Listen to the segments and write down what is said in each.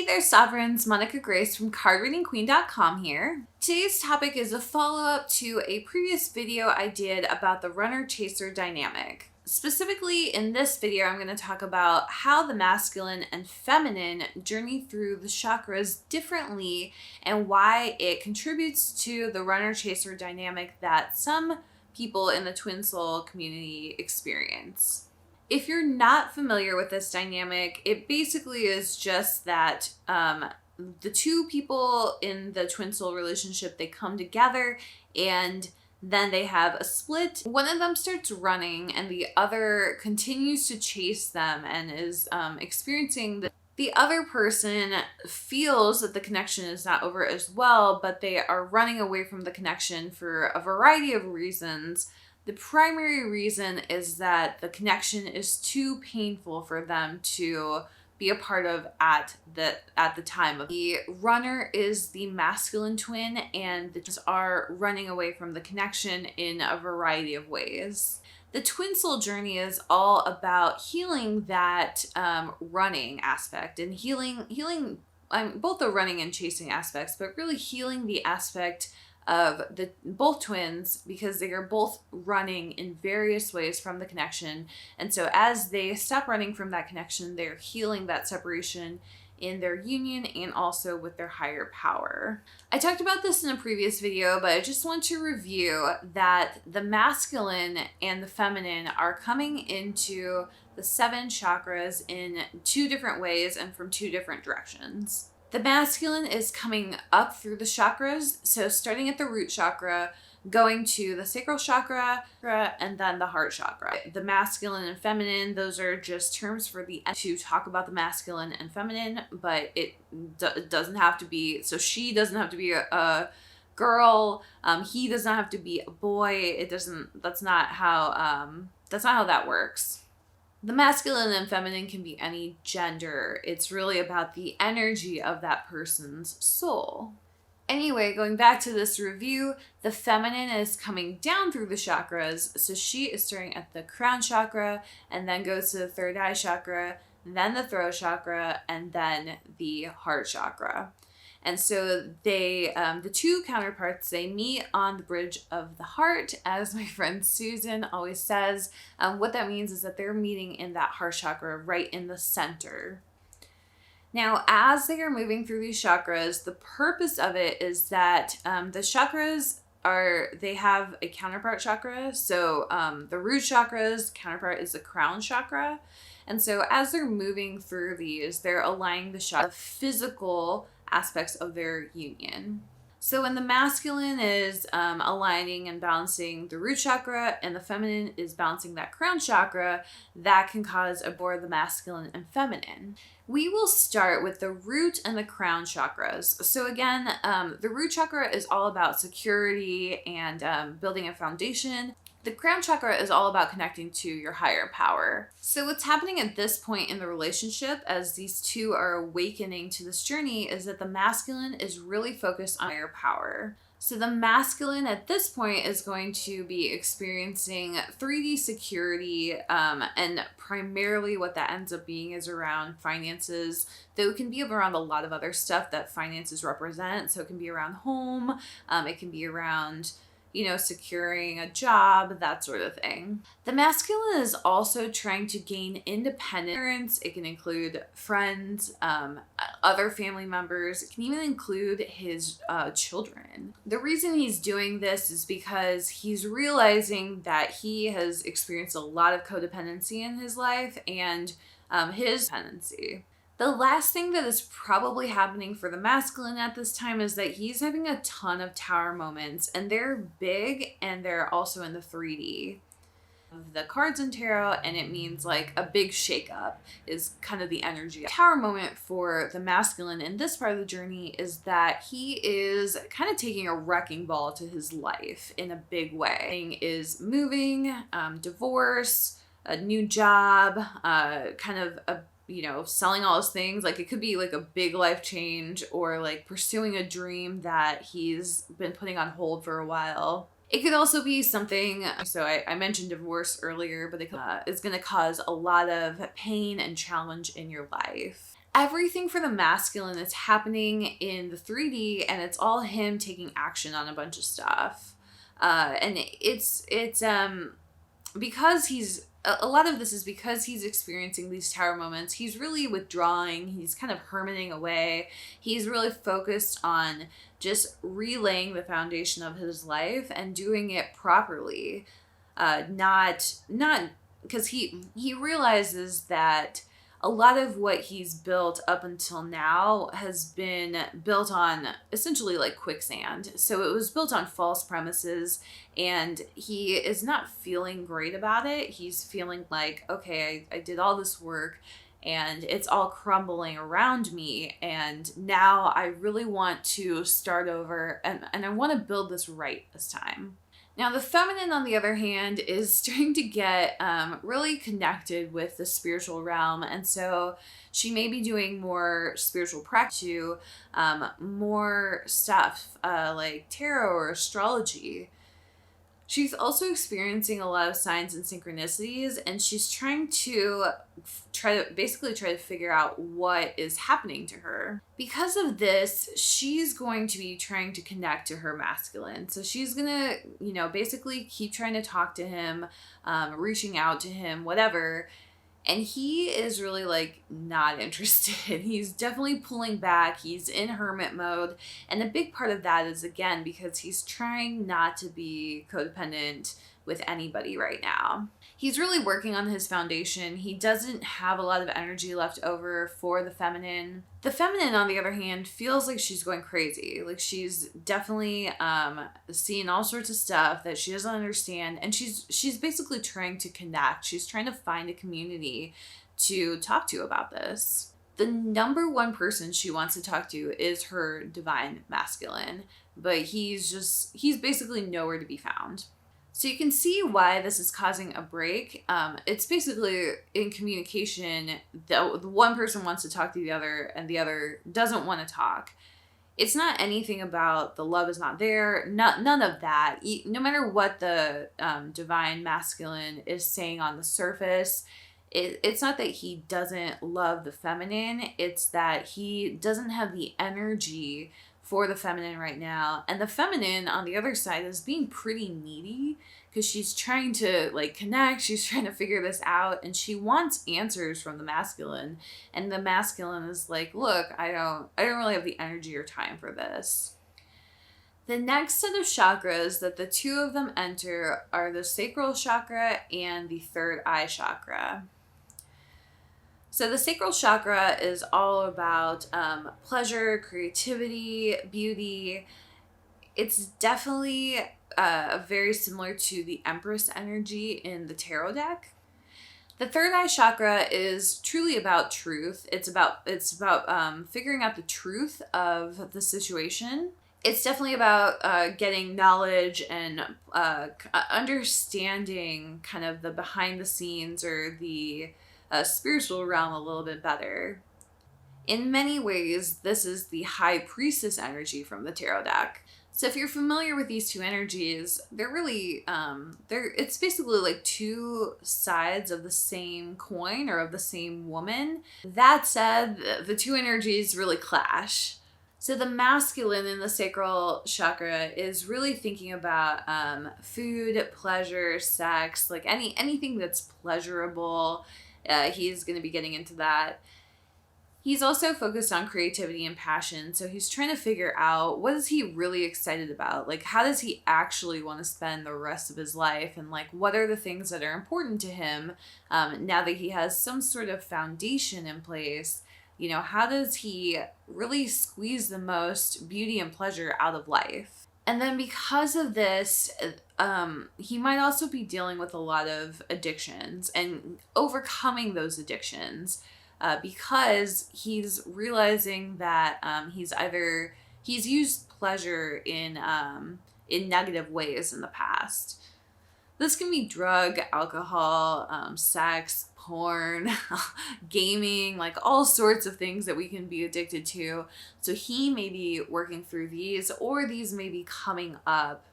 Hey there, Sovereigns. Monica Grace from cardreadingqueen.com here. Today's topic is a follow-up to a previous video I did about the runner-chaser dynamic. Specifically, in this video, I'm going to talk about how the masculine and feminine journey through the chakras differently and why it contributes to the runner-chaser dynamic that some people in the twin soul community experience. If you're not familiar with this dynamic, it basically is just that the two people in the twin soul relationship, they come together and then they have a split. One of them starts running and the other continues to chase them and is experiencing the other person feels that the connection is not over as well, but they are running away from the connection for a variety of reasons. The primary reason is that the connection is too painful for them to be a part of at the time. The runner is the masculine twin, and the twins are running away from the connection in a variety of ways. The twin soul journey is all about healing that running aspect and healing both the running and chasing aspects, but really healing the aspect of both twins, because they are both running in various ways from the connection. And so as they stop running from that connection, they're healing that separation in their union and also with their higher power. I talked about this in a previous video, but I just want to review that the masculine and the feminine are coming into the 7 chakras in 2 different ways and from 2 different directions. The masculine is coming up through the chakras, so starting at the root chakra, going to the sacral chakra, and then the heart chakra. The masculine and feminine, those are just terms for to talk about the masculine and feminine, but it doesn't have to be, so she doesn't have to be a girl, he does not have to be a boy, that's not how that works. The masculine and feminine can be any gender. It's really about the energy of that person's soul. Anyway, going back to this review, the feminine is coming down through the chakras. So she is starting at the crown chakra and then goes to the third eye chakra, then the throat chakra, and then the heart chakra. And so they, the two counterparts, they meet on the bridge of the heart, as my friend Susan always says. What that means is that they're meeting in that heart chakra right in the center. Now, as they are moving through these chakras, the purpose of it is that the chakras they have a counterpart chakra. So the root chakra's counterpart is the crown chakra. And so as they're moving through these, they're aligning the physical aspects of their union. So when the masculine is aligning and balancing the root chakra and the feminine is balancing that crown chakra, that can cause a both the masculine and feminine. We will start with the root and the crown chakras. So again, the root chakra is all about security and building a foundation. The crown chakra is all about connecting to your higher power. So what's happening at this point in the relationship as these two are awakening to this journey is that the masculine is really focused on higher power. So the masculine at this point is going to be experiencing 3D security, and primarily what that ends up being is around finances, though it can be around a lot of other stuff that finances represent. So it can be around home, it can be around securing a job, that sort of thing. The masculine is also trying to gain independence. It can include friends, other family members. It can even include his children. The reason he's doing this is because he's realizing that he has experienced a lot of codependency in his life and his dependency. The last thing that is probably happening for the masculine at this time is that he's having a ton of tower moments, and they're big and they're also in the 3D. The cards in tarot, and it means like a big shakeup is kind of the energy. Tower moment for the masculine in this part of the journey is that he is kind of taking a wrecking ball to his life in a big way. Is moving, divorce, a new job, kind of a selling all his things. Like it could be like a big life change or like pursuing a dream that he's been putting on hold for a while. It could also be something, so I mentioned divorce earlier, but it's going to cause a lot of pain and challenge in your life. everything for the masculine is happening in the 3D, and it's all him taking action on a bunch of stuff. And it's because a lot of this is because he's experiencing these tower moments. He's really withdrawing. He's kind of hermiting away. He's really focused on just relaying the foundation of his life and doing it properly. Not because he realizes that a lot of what he's built up until now has been built on essentially like quicksand. So it was built on false premises, and he is not feeling great about it. He's feeling like, okay, I did all this work and it's all crumbling around me, and now I really want to start over, and I want to build this right this time. Now, the feminine, on the other hand, is starting to get really connected with the spiritual realm. And so she may be doing more spiritual practice, more stuff like tarot or astrology. She's also experiencing a lot of signs and synchronicities, and she's trying to try to figure out what is happening to her. Because of this, she's going to be trying to connect to her masculine. So she's gonna, basically keep trying to talk to him, reaching out to him, whatever. And he is really like not interested. He's definitely pulling back. He's in hermit mode. And a big part of that is, again, because he's trying not to be codependent with anybody right now. He's really working on his foundation. He doesn't have a lot of energy left over for the feminine. The feminine, on the other hand, feels like she's going crazy. Like she's definitely seeing all sorts of stuff that she doesn't understand. And she's basically trying to connect. She's trying to find a community to talk to about this. The number one person she wants to talk to is her divine masculine. But he's basically nowhere to be found. So you can see why this is causing a break. It's basically in communication, the one person wants to talk to the other and the other doesn't want to talk. It's not anything about the love is not there, none of that. No matter what the divine masculine is saying on the surface, it's not that he doesn't love the feminine, it's that he doesn't have the energy for the feminine right now. And the feminine on the other side is being pretty needy because she's trying to like connect, she's trying to figure this out, and she wants answers from the masculine. And the masculine is like, look, I don't really have the energy or time for this. The next set of chakras that the two of them enter are the Sacral Chakra and the third eye chakra. So the Sacral Chakra is all about pleasure, creativity, beauty. It's definitely very similar to the Empress energy in the tarot deck. The third eye chakra is truly about truth. It's about figuring out the truth of the situation. It's definitely about getting knowledge and understanding kind of the behind the scenes or the spiritual realm a little bit better. In many ways, this is the High Priestess energy from the tarot deck. So if you're familiar with these two energies, they're really, it's basically like two sides of the same coin or of the same woman. That said, the two energies really clash. So the masculine in the sacral chakra is really thinking about food, pleasure, sex, like anything that's pleasurable. He's going to be getting into that. He's also focused on creativity and passion. So he's trying to figure out, what is he really excited about? Like, how does he actually want to spend the rest of his life? And like, what are the things that are important to him now that he has some sort of foundation in place? How does he really squeeze the most beauty and pleasure out of life? And then because of this, he might also be dealing with a lot of addictions and overcoming those addictions because he's realizing that he's used pleasure in negative ways in the past. This can be drug, alcohol, sex, porn, gaming, like all sorts of things that we can be addicted to. So he may be working through these, or these may be coming up.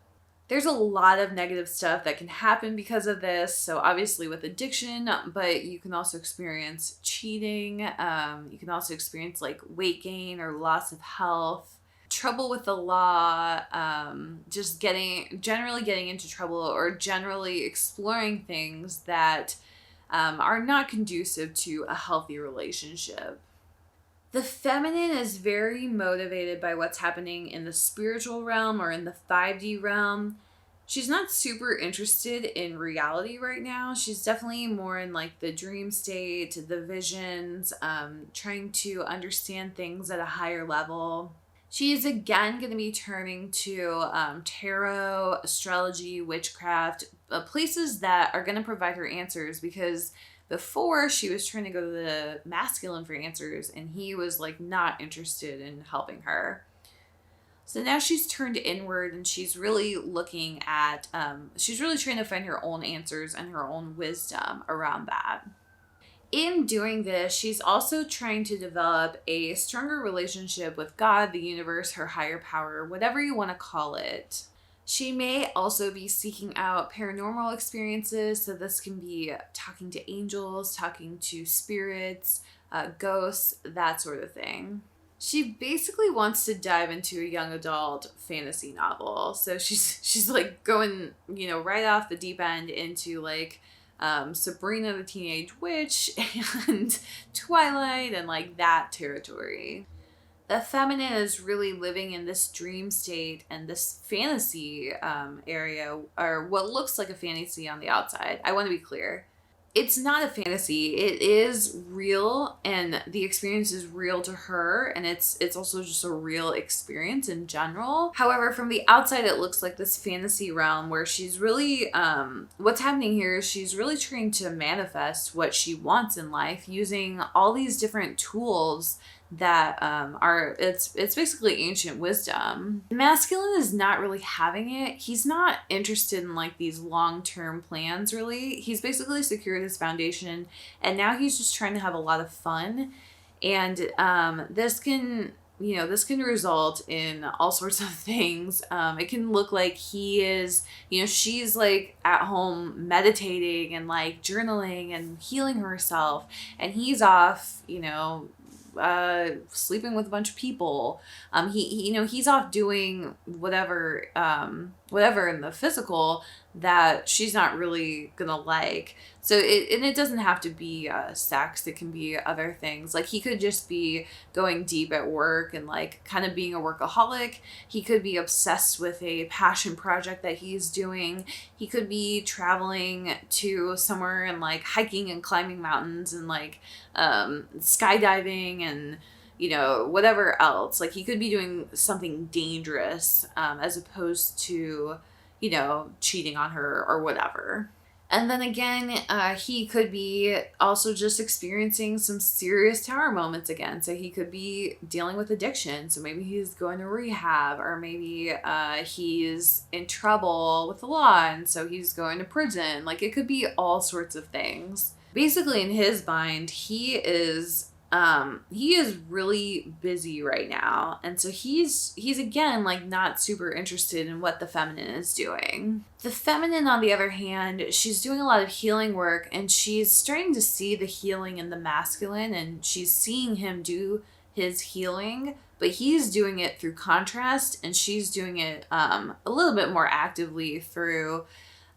There's a lot of negative stuff that can happen because of this. So obviously with addiction, but you can also experience cheating. You can also experience like weight gain or loss of health, trouble with the law, just generally getting into trouble, or generally exploring things that are not conducive to a healthy relationship. The feminine is very motivated by what's happening in the spiritual realm or in the 5D realm. She's not super interested in reality right now. She's definitely more in like the dream state, the visions, trying to understand things at a higher level. She's again going to be turning to tarot, astrology, witchcraft, places that are going to provide her answers, because before she was trying to go to the masculine for answers and he was like not interested in helping her. So now she's turned inward and she's really looking at, she's really trying to find her own answers and her own wisdom around that. In doing this, she's also trying to develop a stronger relationship with God, the universe, her higher power, whatever you want to call it. She may also be seeking out paranormal experiences, so this can be talking to angels, talking to spirits, ghosts, that sort of thing. She basically wants to dive into a young adult fantasy novel, so she's like going, right off the deep end into like Sabrina the Teenage Witch and Twilight and like that territory. The feminine is really living in this dream state and this fantasy area, or what looks like a fantasy on the outside. I want to be clear. It's not a fantasy. It is real, and the experience is real to her, and it's also just a real experience in general. However, from the outside, it looks like this fantasy realm where she's really, what's happening here is she's really trying to manifest what she wants in life using all these different tools that it's basically ancient wisdom. Masculine is not really having it. He's not interested in like these long-term plans really. He's basically secured his foundation and now he's just trying to have a lot of fun. And this can result in all sorts of things. It can look like he is, she's like at home meditating and like journaling and healing herself, and he's off, sleeping with a bunch of people. He's off doing whatever in the physical that she's not really gonna like. So it doesn't have to be sex. It can be other things. Like he could just be going deep at work and like kind of being a workaholic. He could be obsessed with a passion project that he's doing. He could be traveling to somewhere and like hiking and climbing mountains and like skydiving and whatever else. Like he could be doing something dangerous as opposed to cheating on her or whatever. And then again, he could be also just experiencing some serious tower moments again. So he could be dealing with addiction. So maybe he's going to rehab, or maybe he's in trouble with the law and so he's going to prison. Like it could be all sorts of things. Basically in his mind, he is really busy right now. And so he's again, like not super interested in what the feminine is doing. The feminine, on the other hand, she's doing a lot of healing work and she's starting to see the healing in the masculine, and she's seeing him do his healing, but he's doing it through contrast and she's doing it a little bit more actively through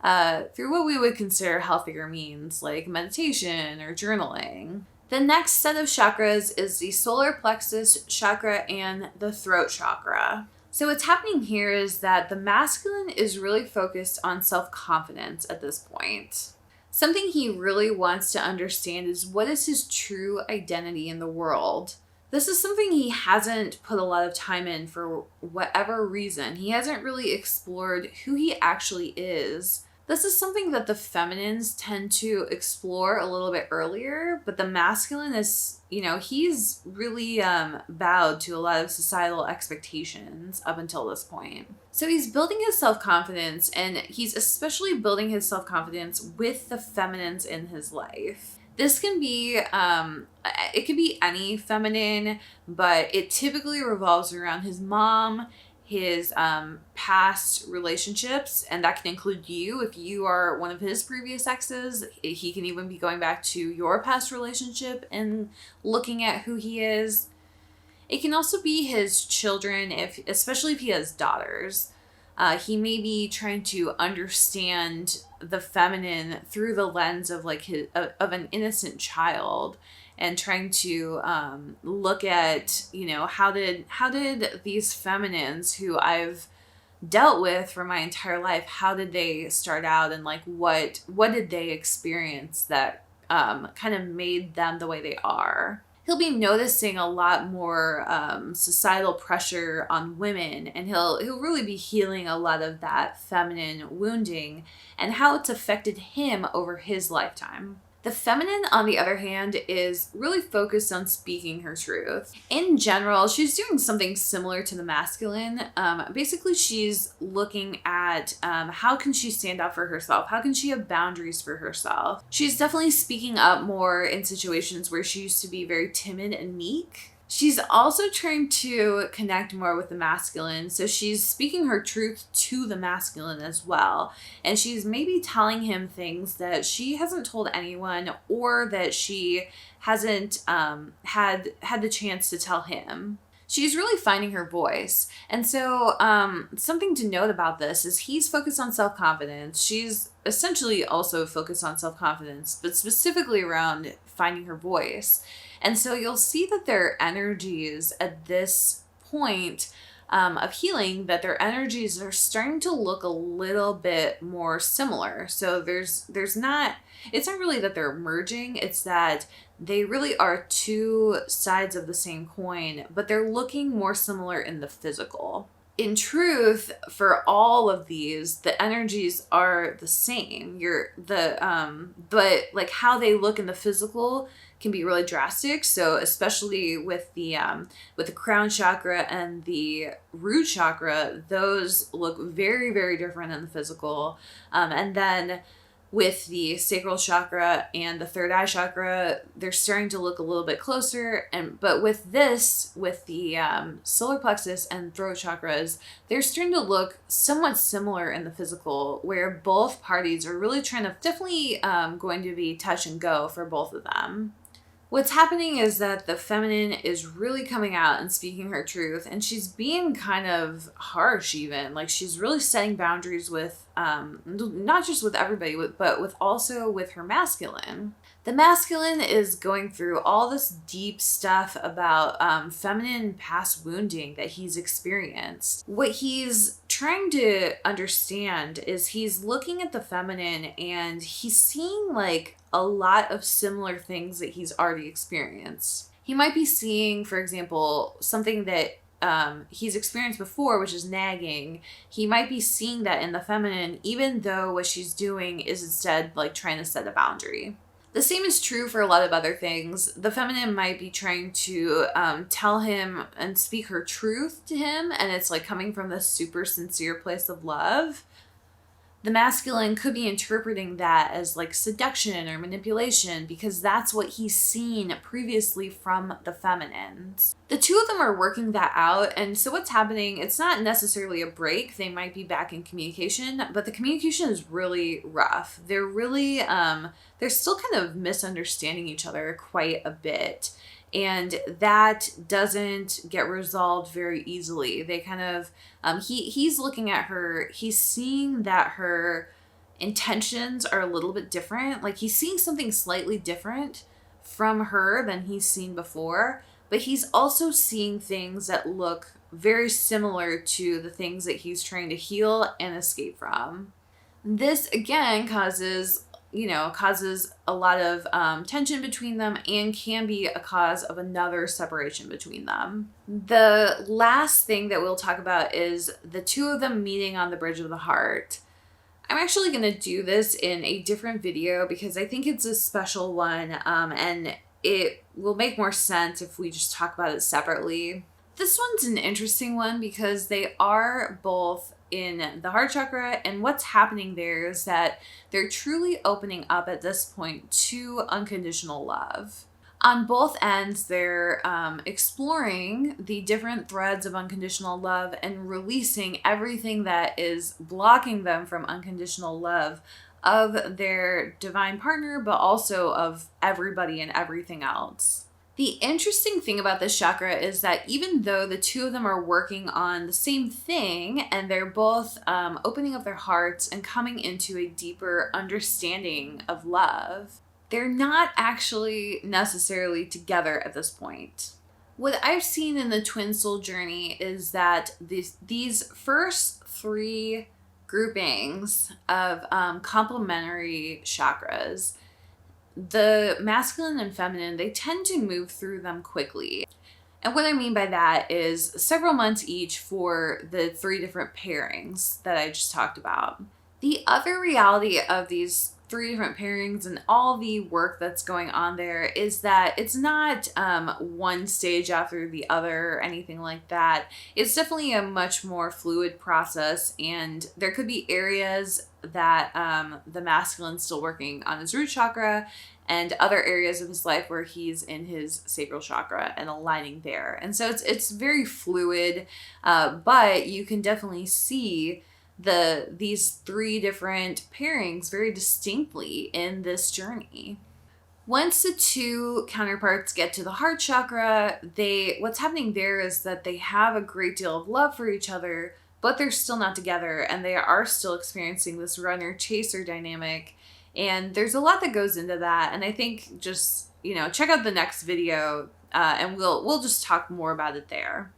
what we would consider healthier means like meditation or journaling. The next set of chakras is the solar plexus chakra and the throat chakra. So what's happening here is that the masculine is really focused on self-confidence at this point. Something he really wants to understand is what is his true identity in the world. This is something he hasn't put a lot of time in for whatever reason. He hasn't really explored who he actually is. This is something that the feminines tend to explore a little bit earlier, but the masculine is, he's really bowed to a lot of societal expectations up until this point. So he's building his self-confidence, and he's especially building his self-confidence with the feminines in his life. This can be, it could be any feminine, but it typically revolves around his mom his past relationships, and that can include you. If you are one of his previous exes, he can even be going back to your past relationship and looking at who he is. It can also be his children, especially if he has daughters. He may be trying to understand the feminine through the lens of like of an innocent child, and trying to look at, you know, how did these feminines who I've dealt with for my entire life, how did they start out, and like what did they experience that kind of made them the way they are. He'll be noticing a lot more societal pressure on women, and he'll really be healing a lot of that feminine wounding and how it's affected him over his lifetime. The feminine, on the other hand, is really focused on speaking her truth. In general, she's doing something similar to the masculine. Basically, she's looking at how can she stand up for herself? How can she have boundaries for herself? She's definitely speaking up more in situations where she used to be very timid and meek. She's also trying to connect more with the masculine, so she's speaking her truth to the masculine as well. And she's maybe telling him things that she hasn't told anyone, or that she hasn't had the chance to tell him. She's really finding her voice. And so something to note about this is he's focused on self-confidence. She's essentially also focused on self-confidence, but specifically around finding her voice. And so you'll see that their energies at this point of healing, that their energies are starting to look a little bit more similar. So it's not really that they're merging, it's that they really are two sides of the same coin, but they're looking more similar in the physical. In truth, for all of these, the energies are the same. But like how they look in the physical can be really drastic. So especially with the crown chakra and the root chakra, those look very, very different in the physical. And then with the sacral chakra and the third eye chakra, they're starting to look a little bit closer. But with the solar plexus and throat chakras, they're starting to look somewhat similar in the physical, where both parties are really trying to definitely going to be touch and go for both of them. What's happening is that the feminine is really coming out and speaking her truth, and she's being kind of harsh even. Like, she's really setting boundaries with, not just with everybody, but also with her masculine. The masculine is going through all this deep stuff about feminine past wounding that he's experienced. What he's trying to understand is he's looking at the feminine and he's seeing like a lot of similar things that he's already experienced. He might be seeing, for example, something that he's experienced before, which is nagging. He might be seeing that in the feminine, even though what she's doing is instead like trying to set a boundary. The same is true for a lot of other things. The feminine might be trying to tell him and speak her truth to him, and it's like coming from this super sincere place of love. The masculine could be interpreting that as like seduction or manipulation, because that's what he's seen previously from the feminines. The two of them are working that out, and so what's happening, it's not necessarily a break. They might be back in communication, but the communication is really rough. They're really, they're still kind of misunderstanding each other quite a bit. And that doesn't get resolved very easily. They kind of, he's looking at her, he's seeing that her intentions are a little bit different. Like, he's seeing something slightly different from her than he's seen before, but he's also seeing things that look very similar to the things that he's trying to heal and escape from. This, again, causes a lot of tension between them, and can be a cause of another separation between them. The last thing that we'll talk about is the two of them meeting on the bridge of the heart. I'm actually going to do this in a different video because I think it's a special one, and it will make more sense if we just talk about it separately. This one's an interesting one because they are both in the heart chakra, and what's happening there is that they're truly opening up at this point to unconditional love. On both ends, they're exploring the different threads of unconditional love and releasing everything that is blocking them from unconditional love of their divine partner, but also of everybody and everything else. The interesting thing about this chakra is that even though the two of them are working on the same thing and they're both opening up their hearts and coming into a deeper understanding of love, they're not actually necessarily together at this point. What I've seen in the twin soul journey is that these first three groupings of complementary chakras, the masculine and feminine, they tend to move through them quickly. And what I mean by that is several months each for the three different pairings that I just talked about. The other reality of these three different pairings and all the work that's going on there is that it's not one stage after the other or anything like that. It's definitely a much more fluid process, and there could be areas that the masculine's still working on his root chakra and other areas of his life where he's in his sacral chakra and aligning there. And so it's very fluid, but you can definitely see these three different pairings very distinctly in this journey. Once the two counterparts get to the heart chakra, what's happening there is that they have a great deal of love for each other, but they're still not together and they are still experiencing this runner-chaser dynamic. And there's a lot that goes into that. And I think just, check out the next video and we'll just talk more about it there.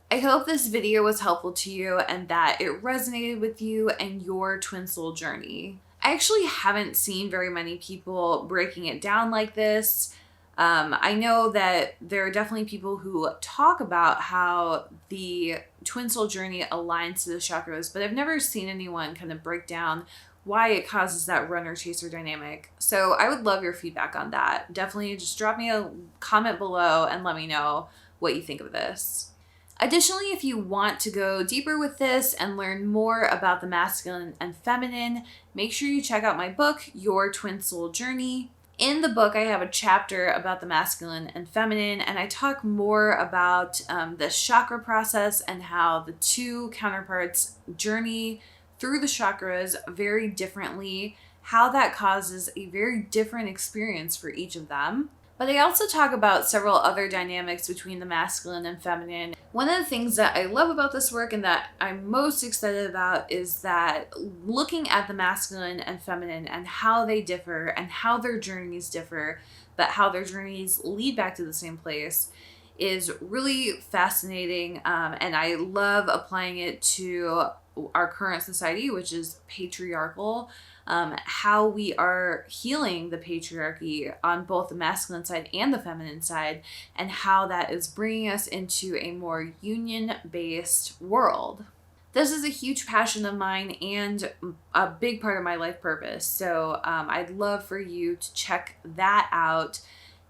I hope this video was helpful to you and that it resonated with you and your twin soul journey. I actually haven't seen very many people breaking it down like this. I know that there are definitely people who talk about how the twin soul journey aligns to the chakras, but I've never seen anyone kind of break down why it causes that runner-chaser dynamic. So I would love your feedback on that. Definitely just drop me a comment below and let me know what you think of this. Additionally, if you want to go deeper with this and learn more about the masculine and feminine, make sure you check out my book, Your Twin Soul Journey. In the book, I have a chapter about the masculine and feminine, and I talk more about the chakra process and how the two counterparts journey through the chakras very differently, how that causes a very different experience for each of them. But I also talk about several other dynamics between the masculine and feminine. One of the things that I love about this work and that I'm most excited about is that looking at the masculine and feminine and how they differ and how their journeys differ, but how their journeys lead back to the same place is really fascinating. And I love applying it to our current society, which is patriarchal. How we are healing the patriarchy on both the masculine side and the feminine side, and how that is bringing us into a more union-based world. This is a huge passion of mine and a big part of my life purpose, so I'd love for you to check that out.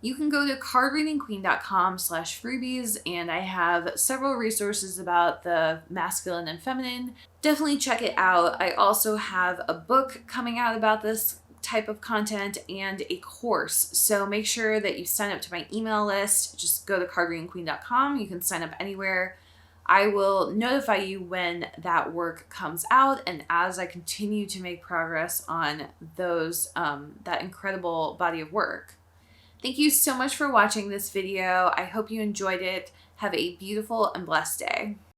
You can go to cardreadingqueen.com/freebies, and I have several resources about the masculine and feminine. Definitely check it out. I also have a book coming out about this type of content and a course. So make sure that you sign up to my email list. Just go to cardreadingqueen.com. You can sign up anywhere. I will notify you when that work comes out and as I continue to make progress on that incredible body of work. Thank you so much for watching this video. I hope you enjoyed it. Have a beautiful and blessed day.